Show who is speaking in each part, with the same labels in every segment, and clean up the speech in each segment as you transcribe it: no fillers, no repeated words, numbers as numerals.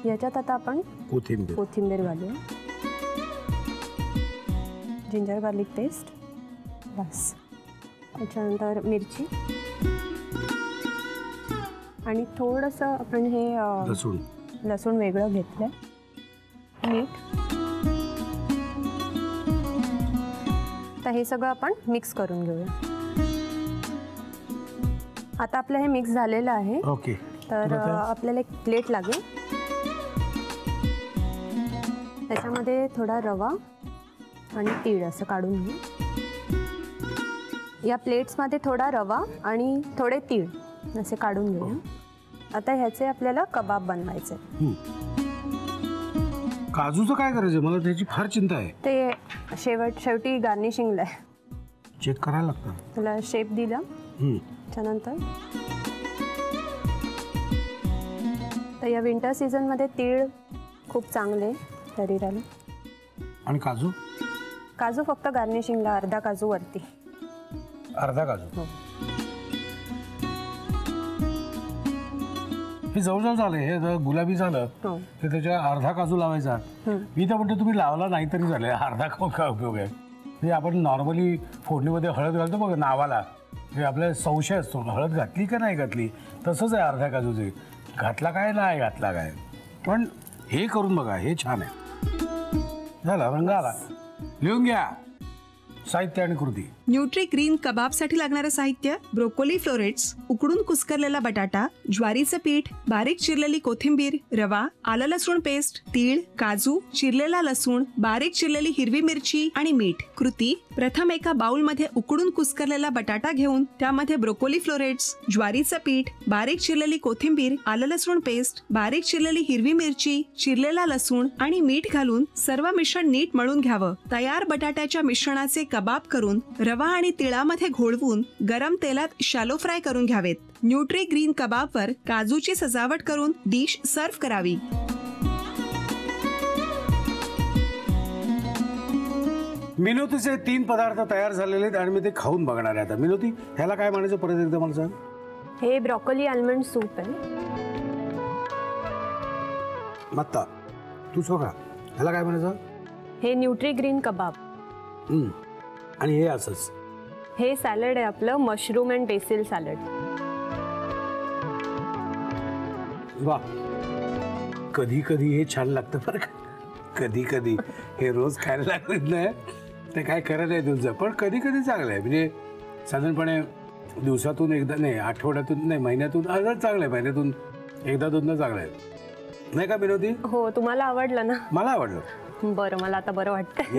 Speaker 1: याच्यात आता आपण कोथिंबीर घालूया, जिंजर गार्लिक पेस्ट, बस. त्याच्यानंतर मिरची आणि थोडंसं आपण हे लसूण वेगळं घेतलंय, मीठ. तर हे सगळं आपण मिक्स करून घेऊया. आता आपलं हे मिक्स झालेलं आहे.
Speaker 2: ओके.
Speaker 1: तर आपल्याला एक प्लेट लागेल, त्याच्यामध्ये थोडा रवा आणि तीळ असं काढून घेऊ. या प्लेट्समध्ये थोडा रवा आणि थोडे तीळ असे काढून घेऊया. आता ह्याचे आपल्याला कबाब बनवायचे.
Speaker 2: काजूचं काय करायचं, मला त्याची फार चिंता आहे.
Speaker 1: ते शेवटी गार्निशिंगला आहे,
Speaker 2: चेक करायला लागतं.
Speaker 1: त्याला शेप दिला. त्यानंतर तर या विंटर सीझनमध्ये तीळ खूप चांगले शरीराला. आणि काजू फक्त गार्निशिंगला, अर्धा काजू वरती.
Speaker 2: अर्धा काजू. हे जवळजवळ झालं. हे गुलाबी झालं तर त्याच्या अर्धा काजू लावायचा. मी तर म्हणतो तुम्ही लावला नाही तरी झालं, अर्धा काय उपयोग आहे. हे आपण नॉर्मली फोडणीमध्ये हळद घालतो बघा नावाला, हे आपल्याला संशय असतो हळद घातली का नाही घातली. तसंच आहे अर्ध्या काजूचे, घातला काय नाही घातला काय. पण हे करून बघा, हे छान आहे. झाला, रंग आला. लिहून घ्या साहित्य आणि कृती.
Speaker 3: न्यूट्री ग्रीन कबाबसाठी लागणारं साहित्य: ब्रोकोली फ्लोरेट्स, उकडून कुस्करलेला बटाटा, ज्वारीचं पीठ, बारीक चिरलेली कोथिंबीर, रवा, आलं लसूण पेस्ट, तीळ, काजू, चिरलेला लसूण, बारीक चिरलेली हिरवी मिरची आणि मीठ. कृती: प्रथम एका बाउलमध्ये उकडून कुस्करलेला बटाटा घेऊन त्यामध्ये ब्रोकोली फ्लोरेट्स, ज्वारीचं पीठ, बारीक चिरलेली कोथिंबीर, आलं लसूण पेस्ट, बारीक चिरलेली हिरवी मिरची, चिरलेला लसूण आणि मीठ घालून सर्व मिश्रण नीट मळून घ्यावं. तयार बटाट्याच्या मिश्रणाचे कबाब करून रवा आणि तिळामध्ये घोळवून गरम तेलात शॅलो फ्राय करून घ्यावेत. न्यूट्री ग्रीन कबाबवर काजूची सजावट करून डिश सर्व्ह करावी.
Speaker 2: मिनोतीचे 3 पदार्थ तयार झालेले आहेत आणि मी ते खाऊन बघणार आहे. आता मिनोती, ह्याला काय म्हणायचं परत एकदा मला सांग.
Speaker 1: हे ब्रॉकोली आल्मंड सूप आहे.
Speaker 2: मत्ता तू सोगा, ह्याला काय म्हणायचं.
Speaker 1: हे न्यूट्री ग्रीन कबाब.
Speaker 2: आणि हे असंच.
Speaker 1: हे सॅलड आहे आपलं, मशरूम अँड बेसिल सॅलड.
Speaker 2: वा, कधी कधी हे छान लागतं बरं का. कधी कधी हे रोज खायला लागत नाही ते काय खरं नाही तुमचं, पण कधी कधी चांगलं आहे. म्हणजे साधारणपणे दिवसातून एकदा नाही, आठवड्यातून नाही, महिन्यातून चांगलं आहे, महिन्यातून एकदा दोनदा चांगलं आहे, नाही का विनोदी.
Speaker 1: हो, तुम्हाला आवडलं ना.
Speaker 2: मला आवडलं.
Speaker 1: बरं, मला आता बरं वाटतं.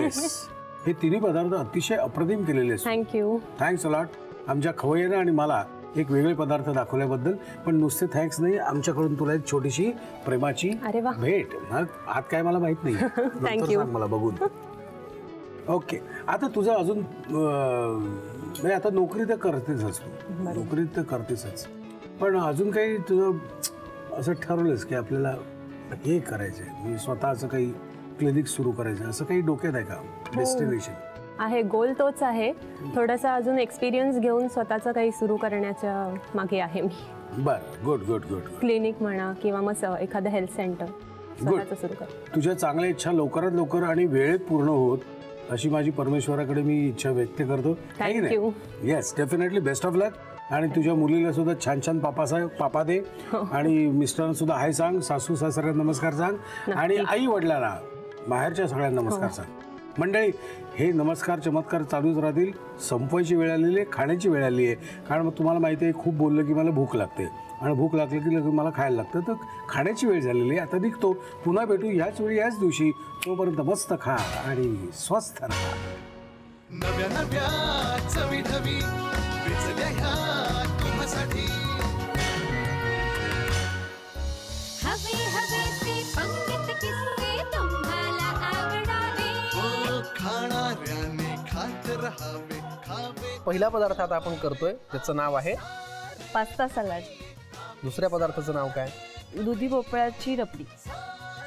Speaker 2: हे तिन्ही पदार्थ अतिशय अप्रतिम केलेले आहेत.
Speaker 1: थँक्यू.
Speaker 2: थँक्स अ लॉट आमच्या खवय्यानं आणि मला एक वेगळे पदार्थ दाखवल्याबद्दल. पण नुसते थँक्स नाही, आमच्याकडून तुला एक छोटीशी प्रेमाची भेट. आत काय मला माहित नाही,
Speaker 1: थँक्यू.
Speaker 2: मला बघून. ओके, आता तुझं अजून म्हणजे आता नोकरी तर करतेच, नोकरी तर करतेच, पण अजून काही तुझं असं ठरवलंस की आपल्याला हे करायचंय, म्हणजे स्वतःचं काही क्लिनिक सुरू करायचं, असं काही डोक्यात आहे का डेस्टिनेशन?
Speaker 1: आहे, गोल तोच आहे. थोडासा अजून एक्सपिरियन्स घेऊन स्वतःचं काही सुरू करण्याच्या मागे आहे मी.
Speaker 2: बरं, गुड गुड गुड.
Speaker 1: क्लिनिक म्हणा किंवा मग एखादं हेल्थ सेंटर स्वतःचं सुरू कर.
Speaker 2: तुझ्या चांगल्या इच्छा लवकरात लवकर आणि वेळेत पूर्ण होत अशी माझी परमेश्वराकडे मी इच्छा व्यक्त करतो.
Speaker 1: Thank you.
Speaker 2: Yes, definitely best of luck. आणि तुझ्या मुलीला सुद्धा छान छान पापा दे. आणि मिस्टरांना सुद्धा हाय सांग, सासू सासऱ्यांना नमस्कार सांग, आणि आई वडिलांना बाहेरच्या सगळ्यांना नमस्कार सांग. मंडळी, हे नमस्कार चमत्कार चालूच राहतील. संपवायची वेळ आलेली आहे, खाण्याची वेळ आली आहे. कारण मग तुम्हाला माहिती आहे, खूप बोललं की मला भूक लागते, आणि भूक लागली की लगेच मला खायला लागतं. तर खाण्याची वेळ झालेली आहे, आता निघतो. पुन्हा भेटू याच वेळी याच दिवशी. तोपर्यंत मस्त खा आणि स्वस्थ राहा. नव्या नव्या चवी ढवी विचल्या ह्या तुम्हासाठी. हवे हवे ते पंडित किस्से तुम्हाला आवडावे, खाणाऱ्याने खात रहावे खावे.
Speaker 4: पहिला पदार्थ आता आपण करतोय, त्याचं नाव आहे
Speaker 1: पास्ता सलाड.
Speaker 4: दुसऱ्या पदार्थाचं नाव काय?
Speaker 1: दुधी भोपळ्याची रबडी.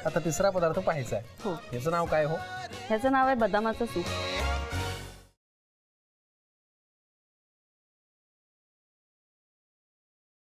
Speaker 4: आता तिसरा पदार्थ पाहायचा आहे.
Speaker 1: हो.
Speaker 4: याचं नाव काय हो?
Speaker 1: ह्याचं नाव आहे बदामाचं सूप.